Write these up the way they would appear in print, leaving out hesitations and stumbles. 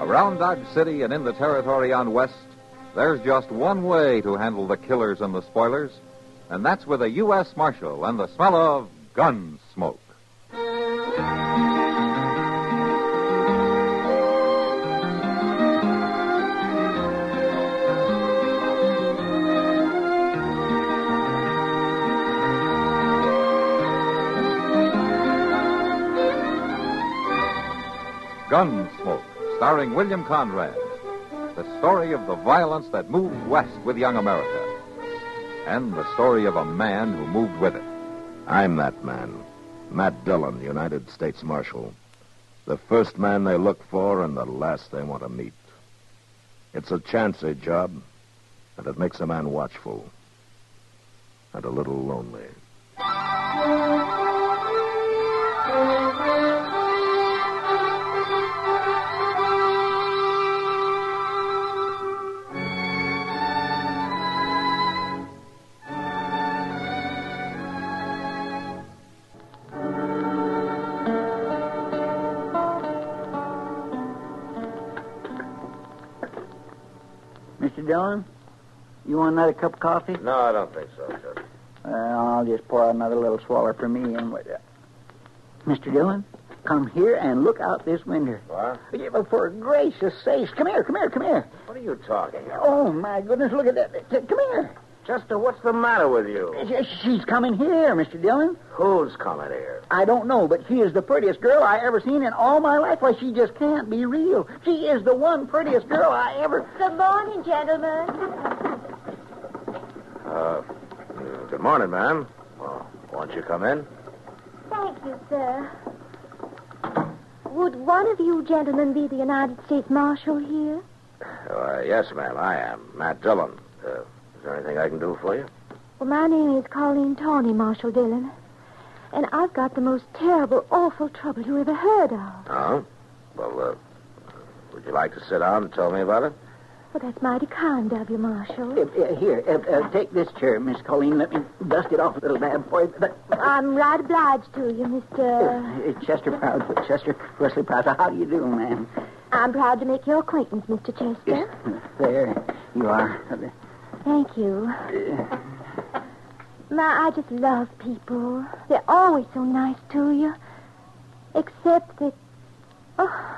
Around Dodge City and in the territory on West, there's just one way to handle the killers and the spoilers, and that's with a U.S. Marshal and the smell of Gunsmoke. Gunsmoke, starring William Conrad. The story of the violence that moved west with young America. And the story of a man who moved with it. I'm that man. Matt Dillon, United States Marshal. The first man they look for and the last they want to meet. It's a chancy job, and it makes a man watchful. And a little lonely. Mr. Dillon, you want another cup of coffee? No, I don't think so, sir. I'll just pour out another little swaller for me. And Mr. Dillon, come here and look out this window. What? Yeah, but for gracious sakes, come here. What are you talking about? Oh, my goodness, look at that. Come here. Chester, what's the matter with you? She's coming here, Mr. Dillon. Who's coming here? I don't know, but she is the prettiest girl I ever seen in all my life. Why, she just can't be real. She is the one prettiest girl I ever... Good morning, gentlemen. Good morning, ma'am. Well, won't you come in? Thank you, sir. Would one of you gentlemen be the United States Marshal here? Yes, ma'am, I am. Matt Dillon. Is there anything I can do for you? Well, my name is Colleen Tawny, Marshal Dillon. And I've got the most terrible, awful trouble you ever heard of. Oh? Well, would you like to sit down and tell me about it? Well, that's mighty kind of you, Marshal. Here, take this chair, Miss Colleen. Let me dust it off a little bit for you. I'm right obliged to you, Mr... Chester Wesley Proud. How do you do, ma'am? I'm proud to make your acquaintance, Mr. Chester. There you are. Thank you. I just love people. They're always so nice to you. Except that... Oh,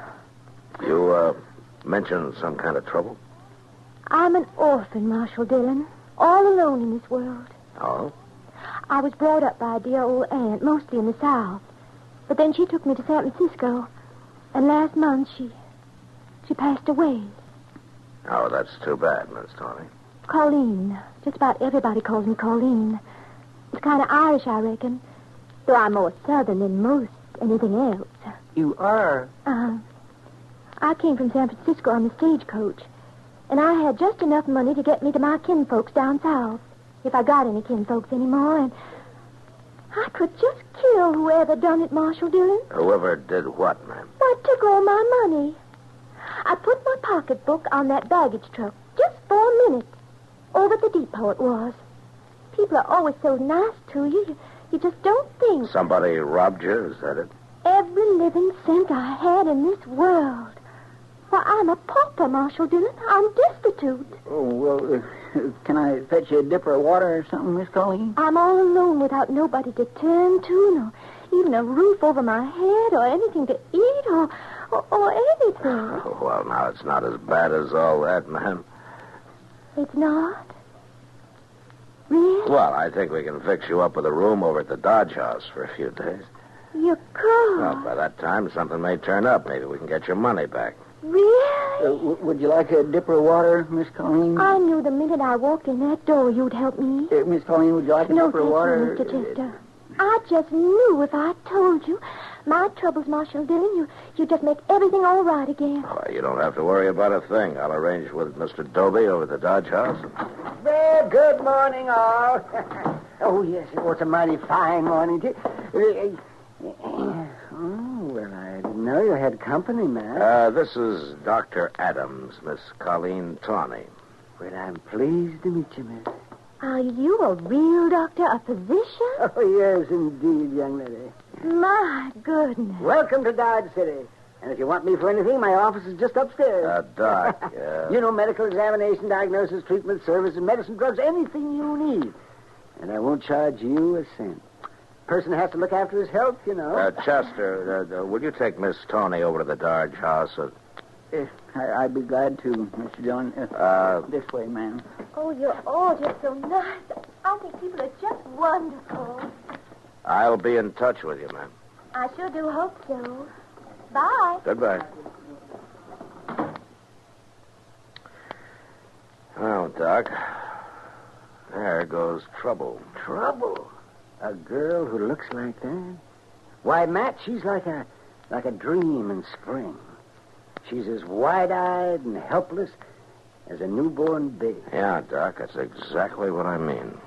You, mentioned some kind of trouble? I'm an orphan, Marshal Dillon. All alone in this world. Oh? I was brought up by a dear old aunt, mostly in the South. But then she took me to San Francisco. And last month she passed away. Oh, that's too bad, Miss Tawny. Colleen. Just about everybody calls me Colleen. It's kind of Irish, I reckon. Though I'm more Southern than most anything else. You are? I came from San Francisco on the stagecoach. And I had just enough money to get me to my kinfolks down south. If I got any kinfolks anymore. And I could just kill whoever done it, Marshal Dillon. Whoever did what, ma'am? What took all my money? I put my pocketbook on that baggage truck just for a minute. Over at the depot it was. People are always so nice to you. You just don't think. Somebody robbed you, is that it? Every living cent I had in this world. Why, I'm a pauper, Marshal Dillon. I'm destitute. Oh, well, can I fetch you a dipper of water or something, Miss Colleen? I'm all alone without nobody to turn to, no, even a roof over my head or anything to eat or anything. Oh, well, now, it's not as bad as all that, ma'am. It's not? Really? Well, I think we can fix you up with a room over at the Dodge House for a few days. You could? Well, by that time, something may turn up. Maybe we can get your money back. Really? Would you like a dipper of water, Miss Colleen? I knew the minute I walked in that door you'd help me. Miss Colleen, would you like a dipper of water? No, thank you, Mr. Chester. I just knew if I told you my troubles, Marshal Dillon, you just make everything all right again. Oh, you don't have to worry about a thing. I'll arrange with Mr. Doby over at the Dodge House. Well, good morning, all. Oh, yes, it was a mighty fine morning, too. Oh, well, I didn't know you had company, man. This is Dr. Adams, Miss Colleen Tawny. Well, I'm pleased to meet you, miss. Are you a real doctor, a physician? Oh, yes, indeed, young lady. My goodness. Welcome to Dodge City. And if you want me for anything, my office is just upstairs. Doc, You know, medical examination, diagnosis, treatment, services, medicine, drugs, anything you need. And I won't charge you a cent. Person has to look after his health, you know. Chester, will you take Miss Tony over to the Darge house? I'd be glad to, Mr. Dillon. This way, ma'am. Oh, you're all just so nice. I think people are just wonderful. I'll be in touch with you, ma'am. I sure do hope so. Bye. Goodbye. Well, Doc, there goes trouble. Trouble? A girl who looks like that? Why, Matt, she's like a dream in spring. She's as wide-eyed and helpless as a newborn baby. Yeah, Doc, that's exactly what I mean.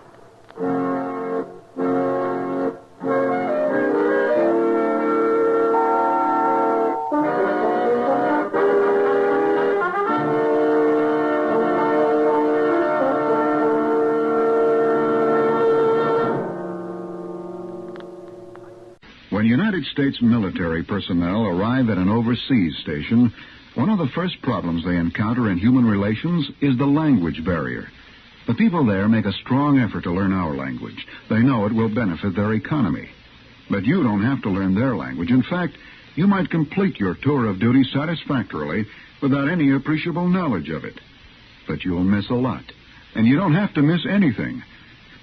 When United States military personnel arrive at an overseas station, one of the first problems they encounter in human relations is the language barrier. The people there make a strong effort to learn our language. They know it will benefit their economy. But you don't have to learn their language. In fact, you might complete your tour of duty satisfactorily without any appreciable knowledge of it. But you'll miss a lot. And you don't have to miss anything.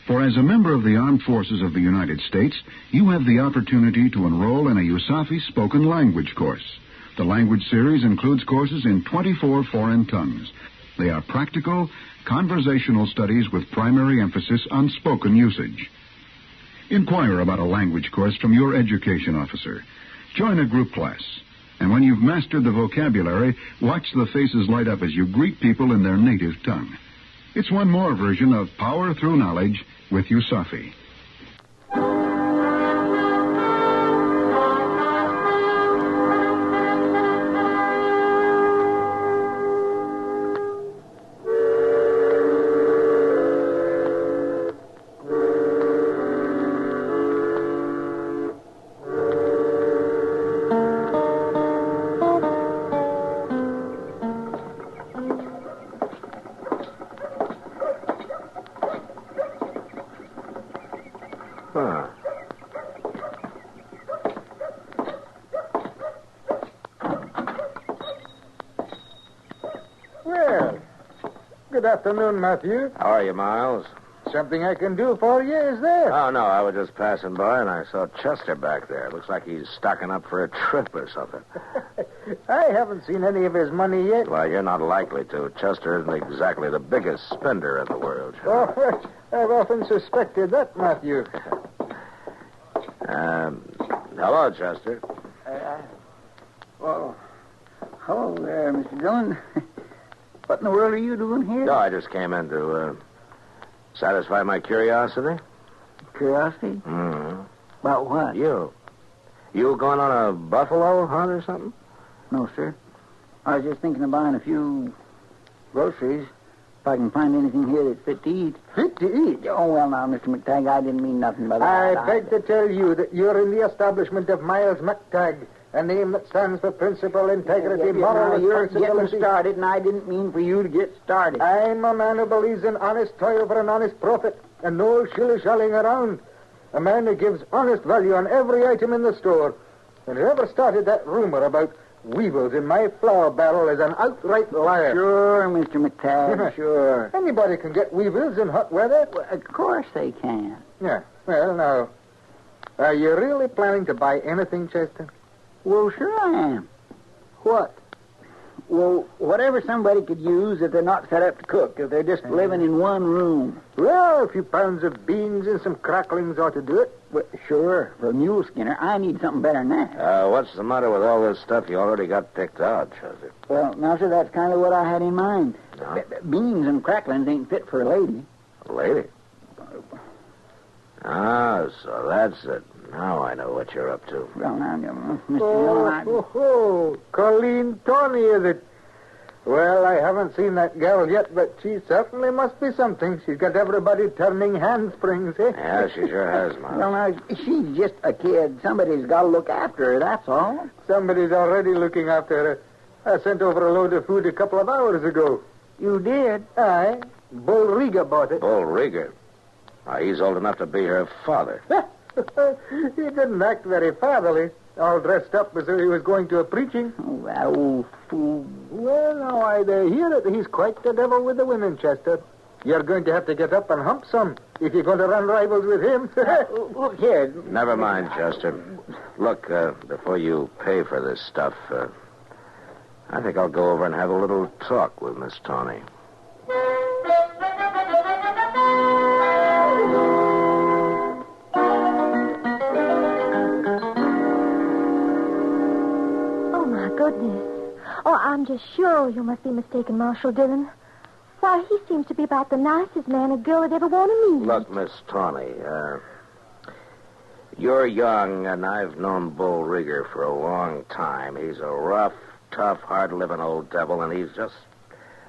For as a member of the Armed Forces of the United States, you have the opportunity to enroll in a USAFI spoken language course. The language series includes courses in 24 foreign tongues. They are practical, conversational studies with primary emphasis on spoken usage. Inquire about a language course from your education officer. Join a group class. And when you've mastered the vocabulary, watch the faces light up as you greet people in their native tongue. It's one more version of Power Through Knowledge with USAFI. Well, good afternoon, Matthew. How are you, Miles? Something I can do for you, is there? Oh, no, I was just passing by and I saw Chester back there. Looks like he's stocking up for a trip or something. I haven't seen any of his money yet. Well, you're not likely to. Chester isn't exactly the biggest spender in the world. Oh, I've often suspected that, Matthew. Hello, Chester. Well, hello there, Mr. Dillon. What in the world are you doing here? No, I just came in to satisfy my curiosity. Curiosity? Mm-hmm. About what? You going on a buffalo hunt or something? No, sir. I was just thinking of buying a few groceries. If I can find anything here that's fit to eat. Fit to eat? Oh, well, now, Mr. McTagg, I didn't mean nothing by that. I beg to tell you that you're in the establishment of Miles McTagg, a name that stands for principle, integrity, moral You're responsibility. getting started, and I didn't mean for you to get started. I'm a man who believes in honest toil for an honest profit and no shilly-shallying around. A man who gives honest value on every item in the store. And whoever started that rumor about weevils in my flour barrel is an outright liar. Sure, Mr. McTagg, sure. Anybody can get weevils in hot weather. Well, of course they can. Yeah. Well, now, are you really planning to buy anything, Chester? Well, sure I am. What? Well, whatever somebody could use if they're not set up to cook, if they're just living in one room. Well, a few pounds of beans and some cracklings ought to do it. Well, sure, for a mule skinner, I need something better than that. What's the matter with all this stuff you already got picked out, Chester? Well, now, sir, that's kind of what I had in mind. No? Beans and cracklings ain't fit for a lady. A lady? Ah, so that's it. Now I know what you're up to. Well, now, Mr. Dillon, Colleen Tony, is it? Well, I haven't seen that girl yet, but she certainly must be something. She's got everybody turning handsprings, eh? Yeah, she sure has, Ma. Well, now, she's just a kid. Somebody's got to look after her, that's all. Somebody's already looking after her. I sent over a load of food a couple of hours ago. You did? Aye. Bull Riga bought it. Bull Rieger. He's old enough to be her father. He didn't act very fatherly. All dressed up as though he was going to a preaching. Oh, that old fool. Well, now, I hear it. He's quite the devil with the women, Chester. You're going to have to get up and hump some if you're going to run rivals with him. Look here. Never mind, Chester. Look, before you pay for this stuff, I think I'll go over and have a little talk with Miss Tawny. Goodness. Oh, I'm just sure you must be mistaken, Marshal Dillon. Why, he seems to be about the nicest man a girl would ever want to meet. Look, Miss Tawny, you're young, and I've known Bull Rieger for a long time. He's a rough, tough, hard-living old devil, and he's just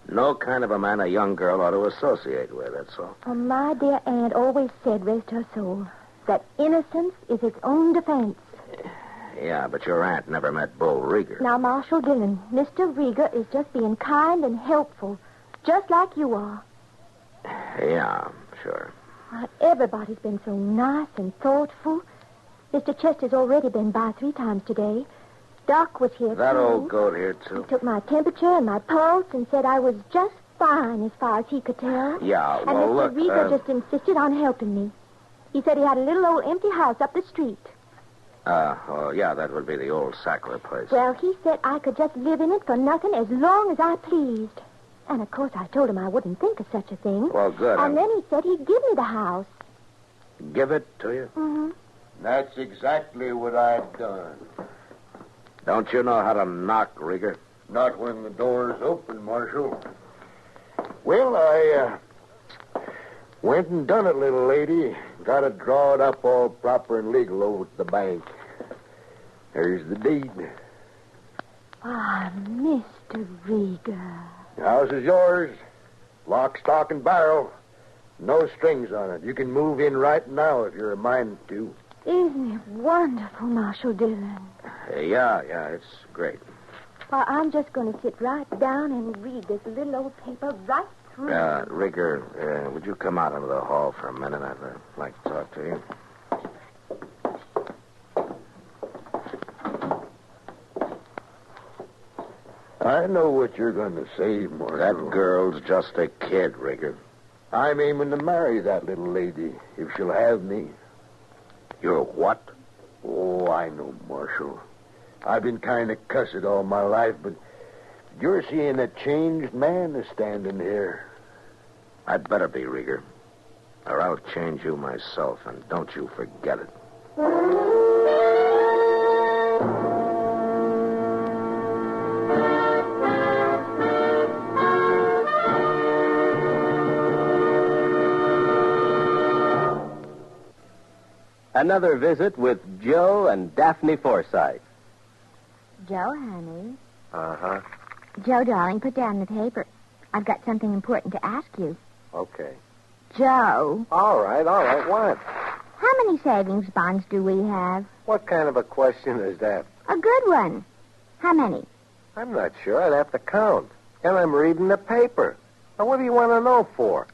no kind of a man a young girl ought to associate with, that's all. Oh, my dear aunt always said, rest her soul, that innocence is its own defense. Yeah, but your aunt never met Bull Rieger. Now, Marshal Dillon, Mr. Rieger is just being kind and helpful, just like you are. Yeah, sure. Everybody's been so nice and thoughtful. Mr. Chester's already been by 3 times today. Doc was here, That too. old goat here, too? He took my temperature and my pulse and said I was just fine as far as he could tell. Yeah, And well, Mr. look... Rieger just insisted on helping me. He said he had a little old empty house up the street. Yeah, that would be the old Sackler place. Well, he said I could just live in it for nothing as long as I pleased. And, of course, I told him I wouldn't think of such a thing. Well, good. And then he said he'd give me the house. Give it to you? Mm-hmm. That's exactly what I've done. Don't you know how to knock, Rieger? Not when the door's open, Marshal. Well, I went and done it, little lady. Got it drawed up all proper and legal over at the bank. There's the deed. Ah, Mr. Rieger. The house is yours. Lock, stock, and barrel. No strings on it. You can move in right now if you're a mind to. Isn't it wonderful, Marshal Dillon? Yeah, it's great. Well, I'm just going to sit right down and read this little old paper right through. Rieger, would you come out into the hall for a minute? I'd like to talk to you. I know what you're going to say, Marshal. That girl's just a kid, Rieger. I'm aiming to marry that little lady, if she'll have me. You're what? Oh, I know, Marshal. I've been kind of cussed all my life, but you're seeing a changed man is standing here. I'd better be, Rieger. Or I'll change you myself, and don't you forget it. Another visit with Joe and Daphne Forsythe. Joe, honey. Uh-huh. Joe, darling, put down the paper. I've got something important to ask you. Okay. Joe, All right, what? how many savings bonds do we have? What kind of a question is that? A good one. How many? I'm not sure. I'd have to count. And I'm reading the paper. Now, what do you want to know for?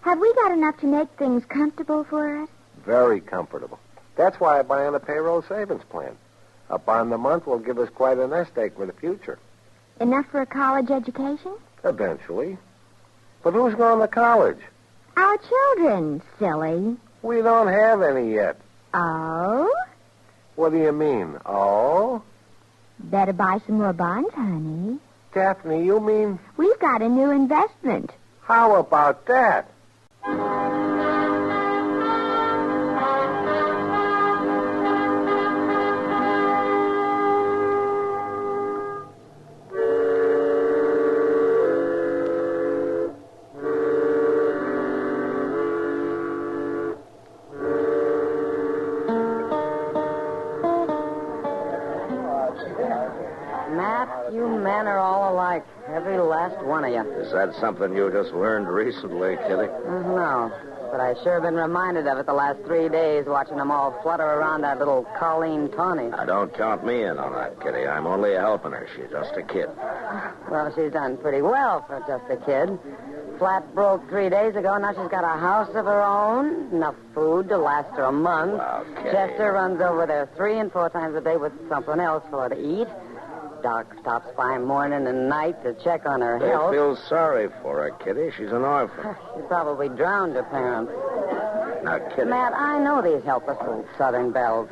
Have we got enough to make things comfortable for us? Very comfortable. That's why I buy on a payroll savings plan. A bond a month will give us quite a nest egg for the future. Enough for a college education? Eventually. But who's going to college? Our children, silly. We don't have any yet. Oh? What do you mean? Oh? Better buy some more bonds, honey. Daphne, you mean... We've got a new investment. How about that? Matt, you men are all alike. Every last one of you. Is that something you just learned recently, Kitty? No, but I sure been reminded of it the last 3 days, watching them all flutter around that little Colleen Tawny. Now, don't count me in on that, Kitty. I'm only helping her. She's just a kid. Well, she's done pretty well for just a kid. Flat broke 3 days ago. Now she's got a house of her own, enough food to last her a month. Well, Kitty. Chester runs over there 3 and 4 times a day with something else for her to eat. Doc stops by morning and night to check on her They health. feel sorry for her, Kitty. She's an orphan. She probably drowned her parents. Now, Kitty. Matt, I know these helpless little southern belles,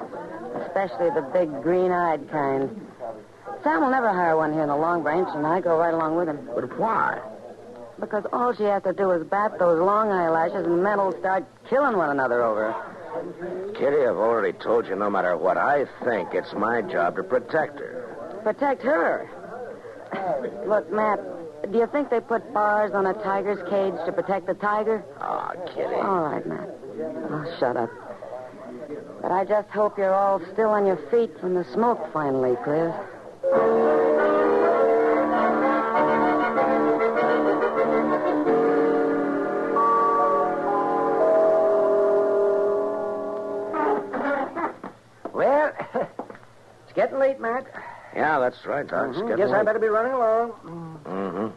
especially the big green-eyed kind. Sam will never hire one here in the Long Branch, and I go right along with him. But why? Because all she has to do is bat those long eyelashes, and men will start killing one another over her. Kitty, I've already told you no matter what I think, it's my job to protect her. Protect her. Look, Matt, do you think they put bars on a tiger's cage to protect the tiger? Oh, Kitty. All right, Matt. Oh, shut up. But I just hope you're all still on your feet when the smoke finally clears. Well, it's getting late, Matt. Yeah, that's right, Doc. It's getting Guess I late. better be running along.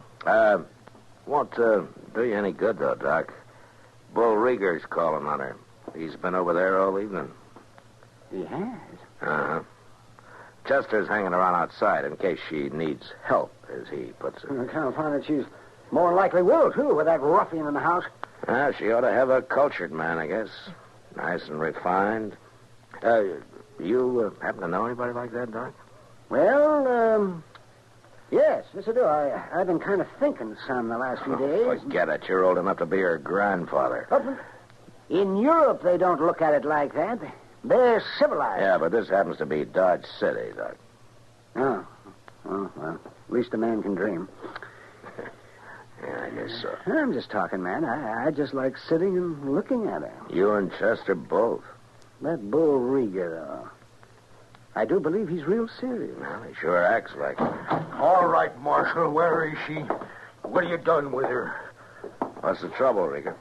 Won't do you any good, though, Doc. Bull Rieger's calling on her. He's been over there all evening. He has? Uh-huh. Chester's hanging around outside in case she needs help, as he puts it. I kind of find that she's more likely will, too, with that ruffian in the house. She ought to have a cultured man, I guess. Nice and refined. You happen to know anybody like that, Doc? Well, yes, I do. I've been kind of thinking some the last few days. Forget it. You're old enough to be her grandfather. In Europe, they don't look at it like that. They're civilized. Yeah, but this happens to be Dodge City, Doc. Oh, well, at least a man can dream. Yeah, I guess so. I'm just talking, man. I just like sitting and looking at her. You and Chester both. That Bull Rieger, though. I do believe he's real serious. Well, he sure acts like it. All right, Marshal. Where is she? What have you done with her? What's the trouble, Rieger?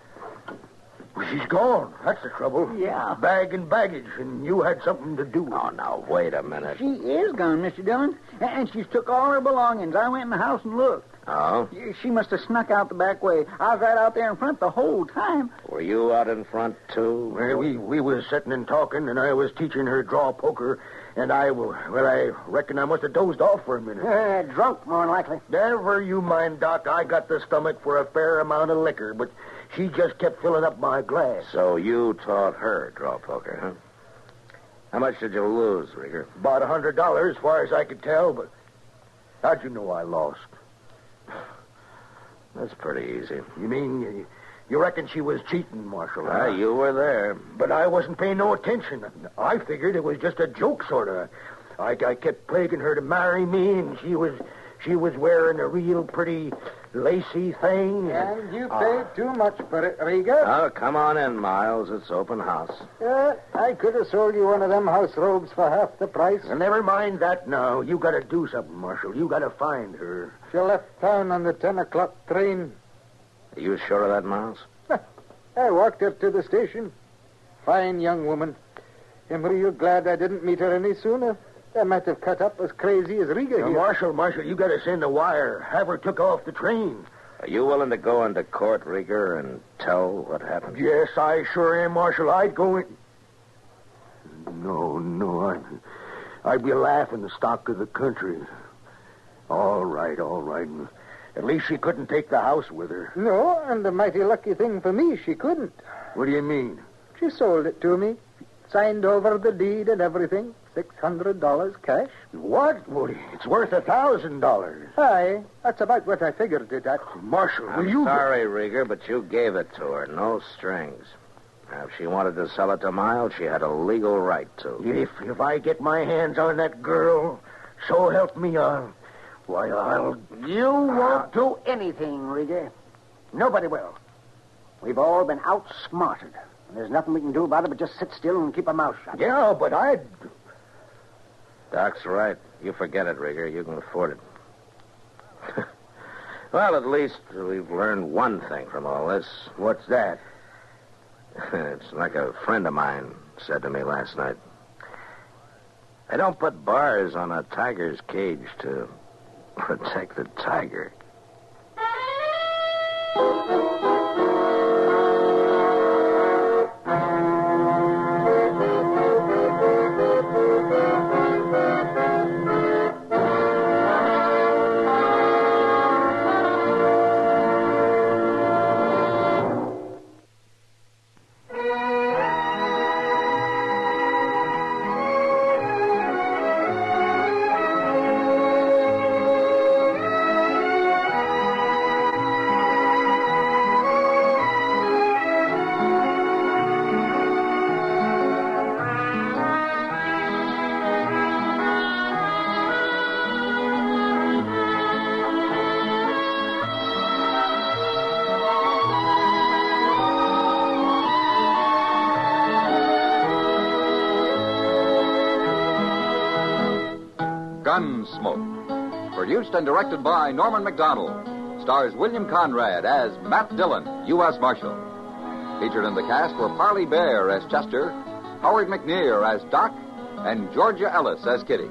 Well, she's gone. That's the trouble. Yeah. Bag and baggage, and you had something to do with Oh, it. now, wait a minute. She is gone, Mr. Dillon. And she's took all her belongings. I went in the house and looked. Oh? She must have snuck out the back way. I was right out there in front the whole time. Were you out in front, too? Well, we was sitting and talking, and I was teaching her draw poker, and I reckon I must have dozed off for a minute. Drunk, more than likely. Never you mind, Doc. I got the stomach for a fair amount of liquor, but she just kept filling up my glass. So you taught her draw poker, huh? How much did you lose, Rieger? About $100, as far as I could tell, but how'd you know I lost? That's pretty easy. You mean you reckon she was cheating, Marshal? Ah, you were there. But I wasn't paying no attention. I figured it was just a joke, sort of. I kept plaguing her to marry me, and she was wearing a real pretty lacy thing. And you paid too much for it, Rieger. Oh, come on in, Miles. It's open house. I could have sold you one of them house robes for half the price. Well, never mind that now. You got to do something, Marshal. You got to find her. She left town on the 10 o'clock train. Are you sure of that, Miles? I walked her to the station. Fine young woman. I'm real glad I didn't meet her any sooner. I might have cut up as crazy as Rieger here. Marshal, you got to send a wire. Have her took off the train. Are you willing to go into court, Rieger, and tell what happened? Yes, I sure am, Marshal. I'd go in. No, I'd be laughing the stock of the country. All right. At least she couldn't take the house with her. No, and a mighty lucky thing for me, she couldn't. What do you mean? She sold it to me. Signed over the deed and everything. $600 cash. What? Well, it's worth $1,000. Aye, that's about what I figured it at. Marshal, will I'm you... sorry, Rieger, but you gave it to her. No strings. Now, if she wanted to sell it to Miles, she had a legal right to. If I get my hands on that girl, so help me, I'll... You won't do anything, Rieger. Nobody will. We've all been outsmarted. And there's nothing we can do about it but just sit still and keep our mouth shut. Yeah, but I'd... Doc's right. You forget it, Rigger. You can afford it. Well, at least we've learned one thing from all this. What's that? It's like a friend of mine said to me last night. They don't put bars on a tiger's cage to protect the tiger. Gunsmoke. Produced and directed by Norman McDonald. Stars William Conrad as Matt Dillon, U.S. Marshal. Featured in the cast were Parley Bear as Chester, Howard McNear as Doc, and Georgia Ellis as Kitty.